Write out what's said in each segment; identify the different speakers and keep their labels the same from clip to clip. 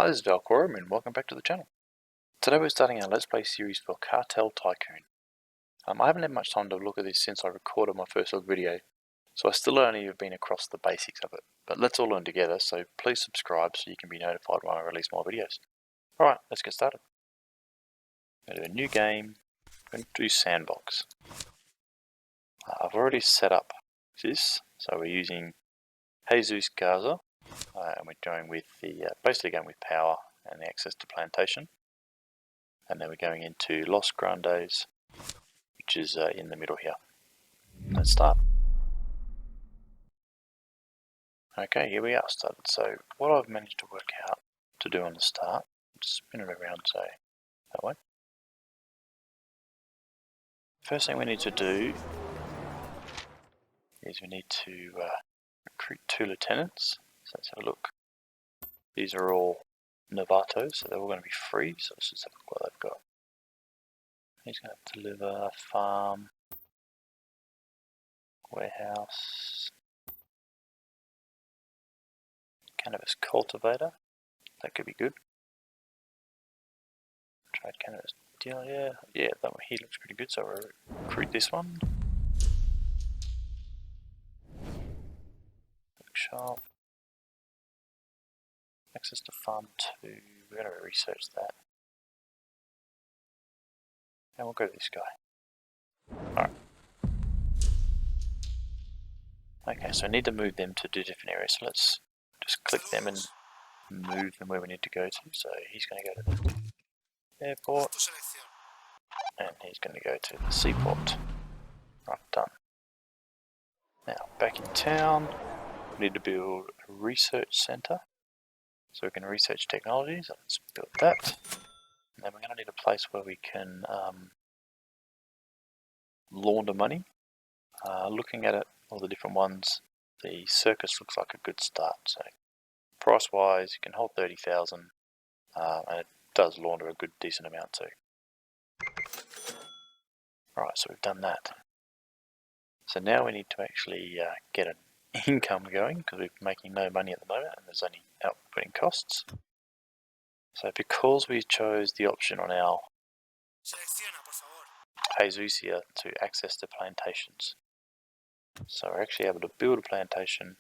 Speaker 1: Hi, this is Valkorum and welcome back to the channel. Today we're starting our Let's Play series for Cartel Tycoon. I haven't had much time to look at this since I recorded my first look video, so I still only have been across the basics of it. But let's all learn together, so please subscribe so you can be notified when I release more videos. Alright, let's get started. I'm going to do a new game. I'm going to do sandbox. I've already set up this, so we're using Jesus Garza. And we're going with the basically going with power and the access to plantation, and then we're going into Los Grandes, which is in the middle here. Let's start. Okay, here we are started. So what I've managed to work out to do on the start, spin it around so that way. First thing we need to do is we need to recruit 2 lieutenants. So let's have a look. These are all novatos, so they're all going to be free, so let's just have a look what they've got. He's going to deliver, farm, warehouse, cannabis cultivator, that could be good. Trade cannabis dealer, yeah, that one here looks pretty good, so we'll recruit this one. Bookshop. Access to farm 2, we're going to research that. And we'll go to this guy. Alright. Okay, so I need to move them to 2 different areas, so let's just click them and move them where we need to go to. So he's going to go to the airport, and he's going to go to the seaport. Right, done. Now, back in town, we need to build a research center, so we can research technologies. Let's build that. And then we're going to need a place where we can launder money. Looking at it, all the different ones, the circus looks like a good start. So price wise, you can hold 30,000, and it does launder a good decent amount too. Right, so we've done that. So now we need to actually get an income going, because we're making no money at the moment and there's only outputting costs. So because we chose the option on our Jesus here to access to plantations, so we're actually able to build a plantation.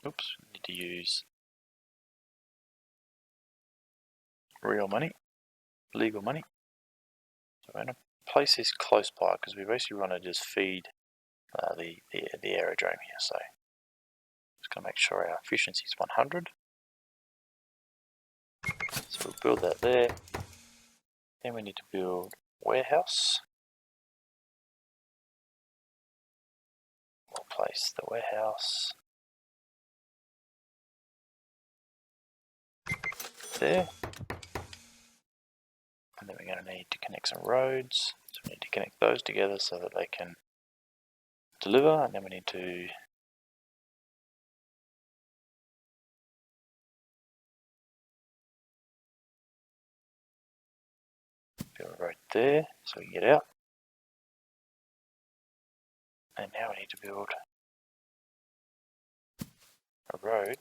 Speaker 1: Oops, we need to use real money, legal money. So we're going to place this close by because we basically want to just feed the aerodrome here. So just going to make sure our efficiency is 100. So we'll build that there. Then we need to build a warehouse. We'll place the warehouse there. And then we're going to need to connect some roads. So we need to connect those together so that they can deliver. And then we need to build a road there so we can get out. And now we need to build a road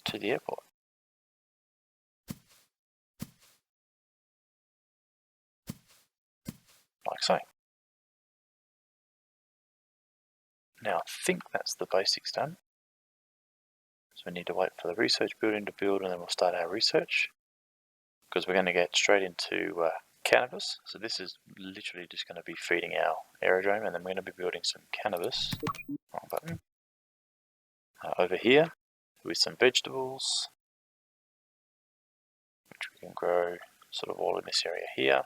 Speaker 1: to the airport. Like so. Now I think that's the basics done. So we need to wait for the research building to build and then we'll start our research. Because we're going to get straight into cannabis. So this is literally just going to be feeding our aerodrome, and then we're going to be building some cannabis. Wrong button. Over here with some vegetables, which we can grow sort of all in this area here.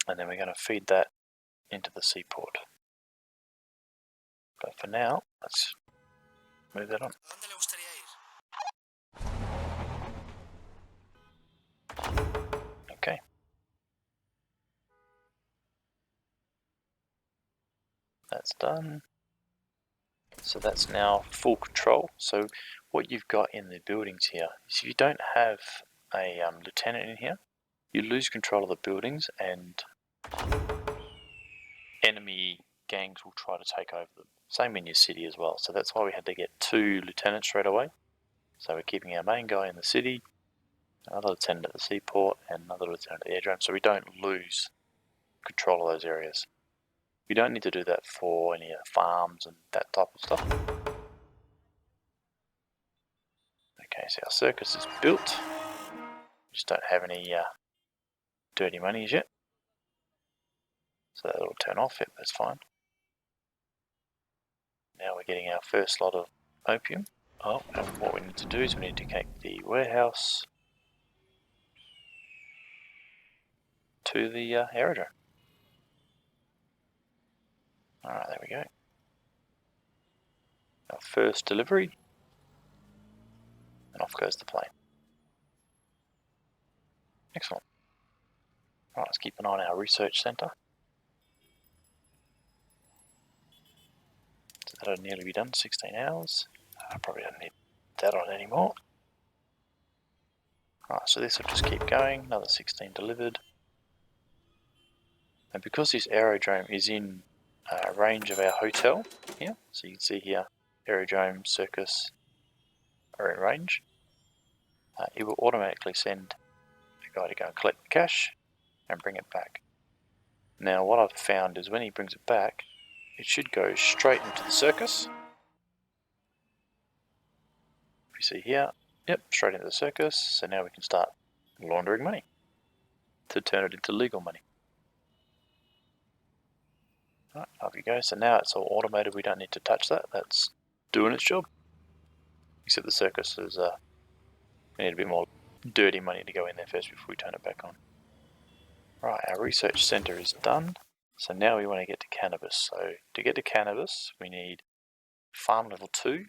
Speaker 1: And then we're going to feed that into the seaport. But for now, let's move that on. Okay. That's done. So that's now full control. So what you've got in the buildings here is if you don't have a lieutenant in here, you lose control of the buildings and enemy gangs will try to take over them. Same in your city as well. So that's why we had to get 2 lieutenants straight away. So we're keeping our main guy in the city, another lieutenant at the seaport, and another lieutenant at the airdrome, so we don't lose control of those areas. We don't need to do that for any farms and that type of stuff. Okay, so our circus is built. We just don't have any dirty monies yet. So that'll turn off, yep, that's fine. Now we're getting our first lot of opium. Oh, and what we need to do is we need to connect the warehouse to the aerodrome. Alright, there we go. Our first delivery, and off goes the plane. Excellent. Alright, let's keep an eye on our research centre. So that'll nearly be done, 16 hours. I probably don't need that on anymore. Alright, so this will just keep going, another 16 delivered. And because this aerodrome is in range of our hotel here, so you can see here, aerodrome, circus are in range, it will automatically send a guy to go and collect the cash and bring it back. Now what I've found is when he brings it back, it should go straight into the circus. If you see here, yep, straight into the circus, so now we can start laundering money to turn it into legal money. Right, off you go. So now it's all automated, we don't need to touch that, that's doing its job. Except the circus is, we need a bit more dirty money to go in there first before we turn it back on. Right, our research centre is done. So now we want to get to cannabis. So to get to cannabis, we need farm level 2.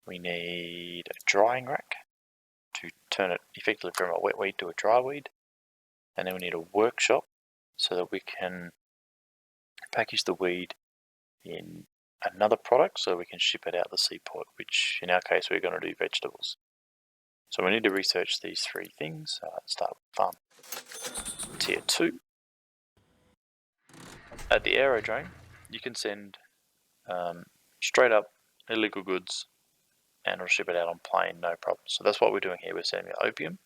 Speaker 1: We need a drying rack to turn it effectively from a wet weed to a dry weed. And then we need a workshop so that we can package the weed in another product so we can ship it out the seaport, which in our case we're going to do vegetables. So we need to research these 3 things. Let's start with farm tier 2. At the aerodrome, you can send straight up illegal goods and it'll ship it out on plane, no problem. So that's what we're doing here. We're sending opium,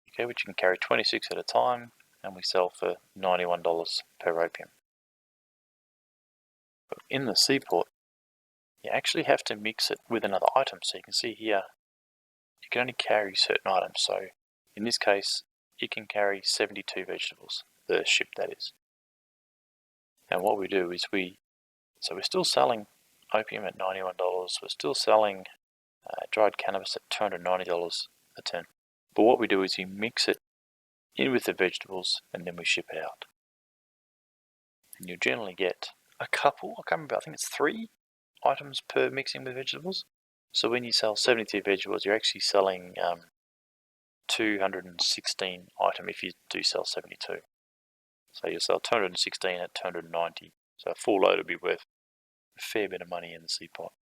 Speaker 1: okay, which you can carry 26 at a time, and we sell for $91 per opium. But in the seaport, you actually have to mix it with another item. So you can see here, you can only carry certain items. So in this case, you can carry 72 vegetables, the ship that is. And what we do is we're still selling opium at $91, we're still selling dried cannabis at $290 a ton. But what we do is we mix it in with the vegetables and then we ship it out. And you'll generally get a couple, I can't remember, I think it's 3 items per mixing with vegetables. So when you sell 72 vegetables, you're actually selling 216 items if you do sell 72. So you'll sell 216 at 290. So a full load will be worth a fair bit of money in the seaport.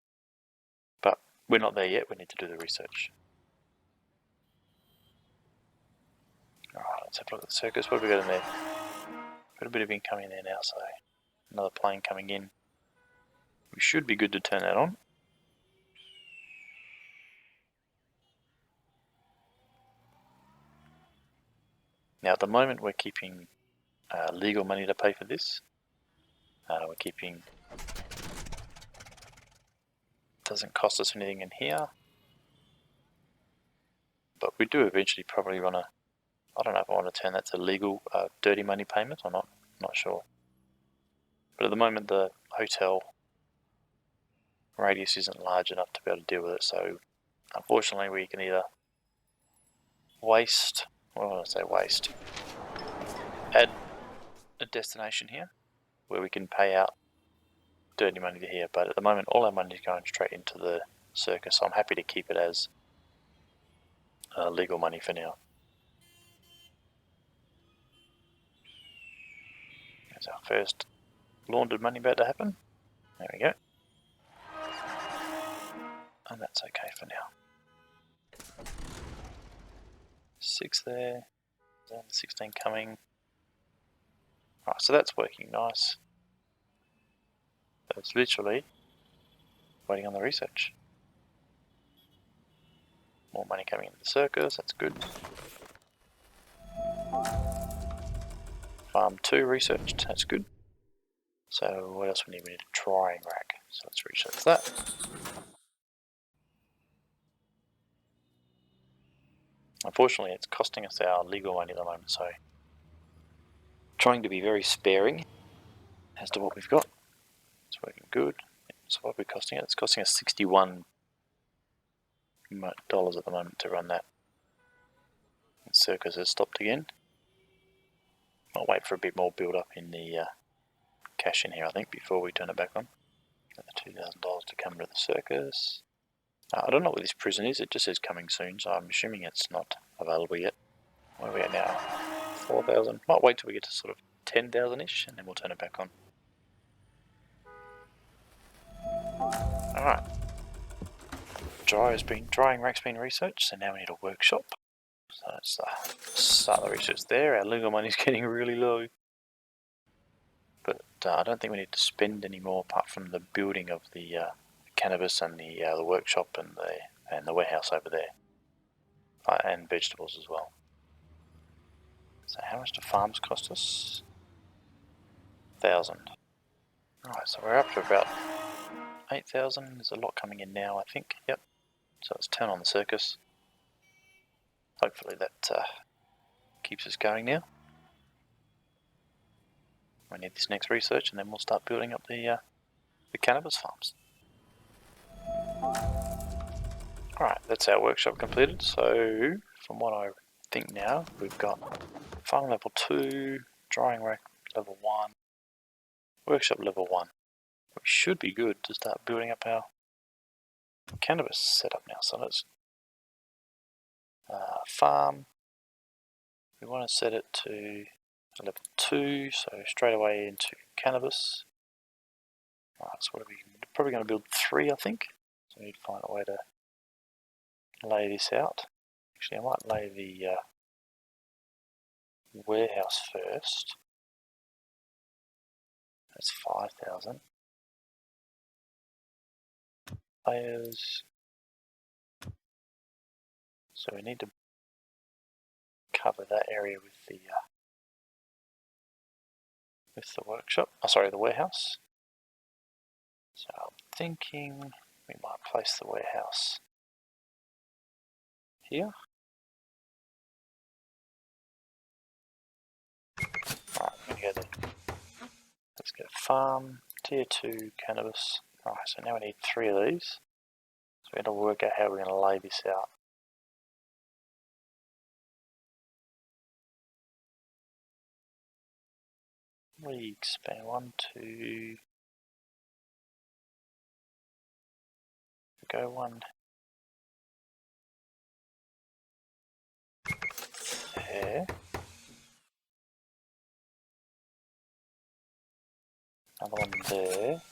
Speaker 1: But we're not there yet, we need to do the research. Alright, let's have a look at the circus. What have we got in there? Got a bit of income in there now, so another plane coming in. We should be good to turn that on. Now at the moment we're keeping legal money to pay for this. We're keeping, doesn't cost us anything in here. But we do eventually probably want to, I don't know if I want to turn that to legal dirty money payment or not, not sure. But at the moment the hotel radius isn't large enough to be able to deal with it, so unfortunately we can either waste, well, I want to say waste, add a destination here where we can pay out dirty money to here, but at the moment all our money is going straight into the circus, so I'm happy to keep it as legal money for now. There's our first laundered money about to happen. There we go. And that's okay for now. 6 there, and 16 coming. Right, so that's working nice. it's literally waiting on the research. More money coming into the circus, that's good. Farm 2 researched, that's good. So what else we need? We need a drying rack. So let's research that. Unfortunately, it's costing us our legal money at the moment, so trying to be very sparing as to what we've got. It's working good. So what are we costing it? It's costing us $61 at the moment to run that. The circus has stopped again. I'll wait for a bit more build up in the cash in here, I think, before we turn it back on. $2,000 to come to the circus. I don't know what this prison is, it just says coming soon, so I'm assuming it's not available yet. Where are we at now? 4,000. Might wait till we get to sort of 10,000-ish and then we'll turn it back on. Alright. Drying rack's been researched, so now we need a workshop. So let's start the research there. Our legal money's getting really low. But I don't think we need to spend any more apart from the building of the cannabis and the workshop and the warehouse over there. And vegetables as well. So how much do farms cost us? 1,000. Alright, so we're up to about 8,000. There's a lot coming in now, I think. Yep. So let's turn on the circus. Hopefully that keeps us going now. We need this next research and then we'll start building up the cannabis farms. Alright, that's our workshop completed. So from what I think now, we've got farm level 2, drying rack level 1, workshop level 1. We should be good to start building up our cannabis setup now. So let's farm. We want to set it to level 2, so straight away into cannabis. Alright, so what are we probably going to build 3, I think. So we need to find a way to lay this out. Actually, I might lay the warehouse first. That's 5,000. Layers. So we need to cover that area with the workshop. Oh, sorry, the warehouse. So I'm thinking we might place the warehouse here. Alright, I'm going to go there. Let's go farm, tier 2, cannabis. Alright, so now we need 3 of these. So we're going to work out how we're going to lay this out. We expand 1, 2. Go 1 there. Another one there.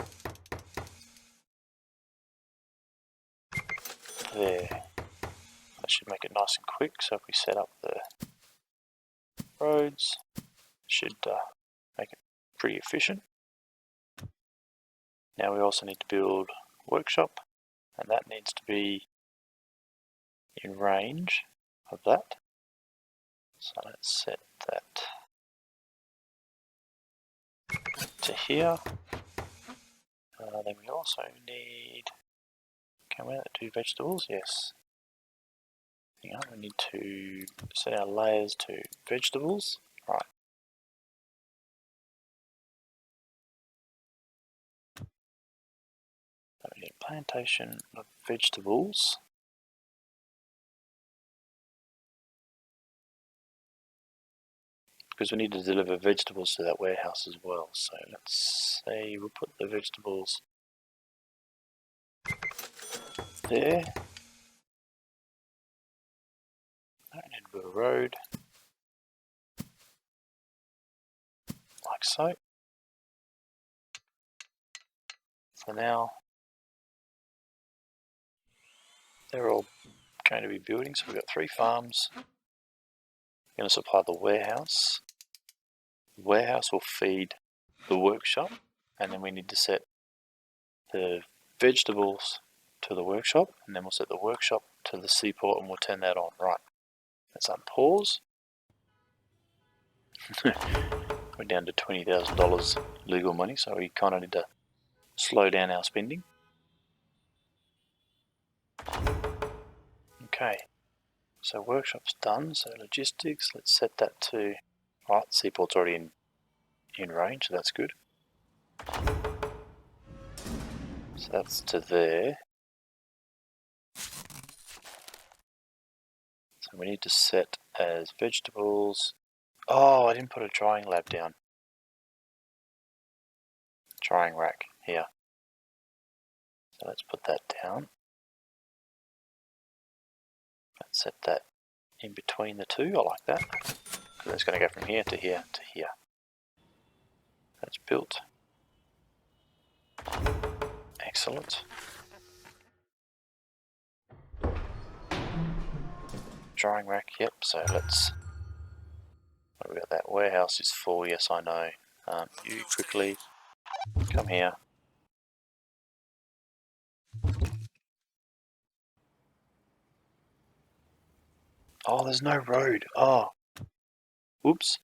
Speaker 1: There. That should make it nice and quick. So if we set up the roads, it should make it pretty efficient. Now we also need to build a workshop, and that needs to be in range of that. So let's set that to here. Then we also need, can we do vegetables? Yes. Hang on, we need to set our layers to vegetables. Right. So we need a plantation of vegetables. Because we need to deliver vegetables to that warehouse as well. So let's say we'll put the vegetables there. I need to build a road. Like so. For now, they're all going to be building. So we've got 3 farms. We're going to supply the warehouse. The warehouse will feed the workshop, and then we need to set the vegetables to the workshop, and then we'll set the workshop to the seaport and we'll turn that on. Right, let's unpause. We're down to $20,000 legal money, so we kind of need to slow down our spending. Okay, so workshop's done, so logistics, let's set that to, right, seaport's already in range, so that's good. So that's to there. So we need to set as vegetables. Oh, I didn't put a drying lab down. Drying rack here. So let's put that down. Let's set that in between the two. I like that. Because it's going to go from here to here to here. That's built. Excellent. Drying rack, yep, so let's... What have we got? That warehouse is full, yes I know. You quickly come here. Oh, there's no road. Oh. Oops.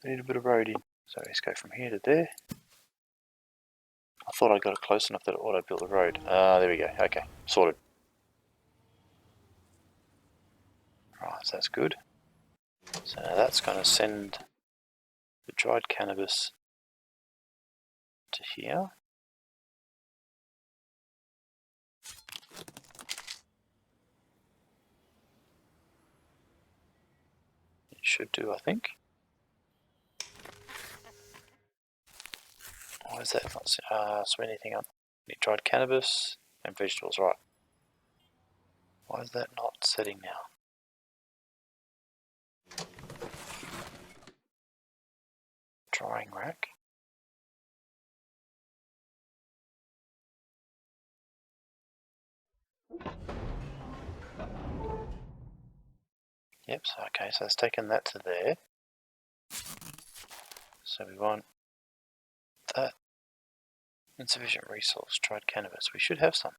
Speaker 1: I need a bit of road in. So let's go from here to there. I thought I got it close enough that it auto-built the road. There we go. Okay, sorted. Right, so that's good. So now that's going to send the dried cannabis to here. It should do, I think. Why is that not swing anything up? Need dried cannabis and vegetables, right. Why is that not setting now? Drying rack. Yep, so okay, so it's taken that to there. So we want that. Insufficient resource, dried cannabis. We should have some.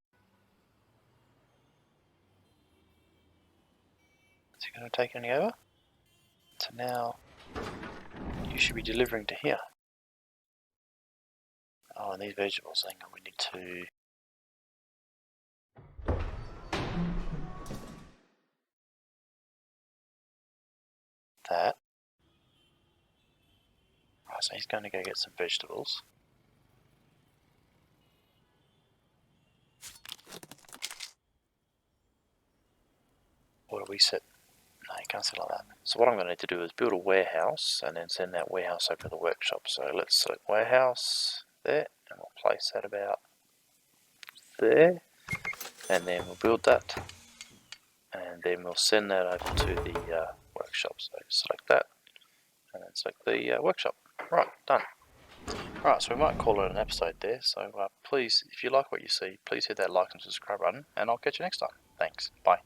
Speaker 1: Is he going to take any over? So now you should be delivering to here. Oh, and these vegetables, hang on, we need to... That. Right, so he's going to go get some vegetables. What do we set? No, you can't set like that. So what I'm going to need to do is build a warehouse and then send that warehouse over to the workshop. So let's select warehouse there, and we'll place that about there. And then we'll build that. And then we'll send that over to the workshop. So select that, and then select the workshop. Right, done. Right, so we might call it an episode there. So please, if you like what you see, please hit that like and subscribe button, and I'll catch you next time. Thanks. Bye.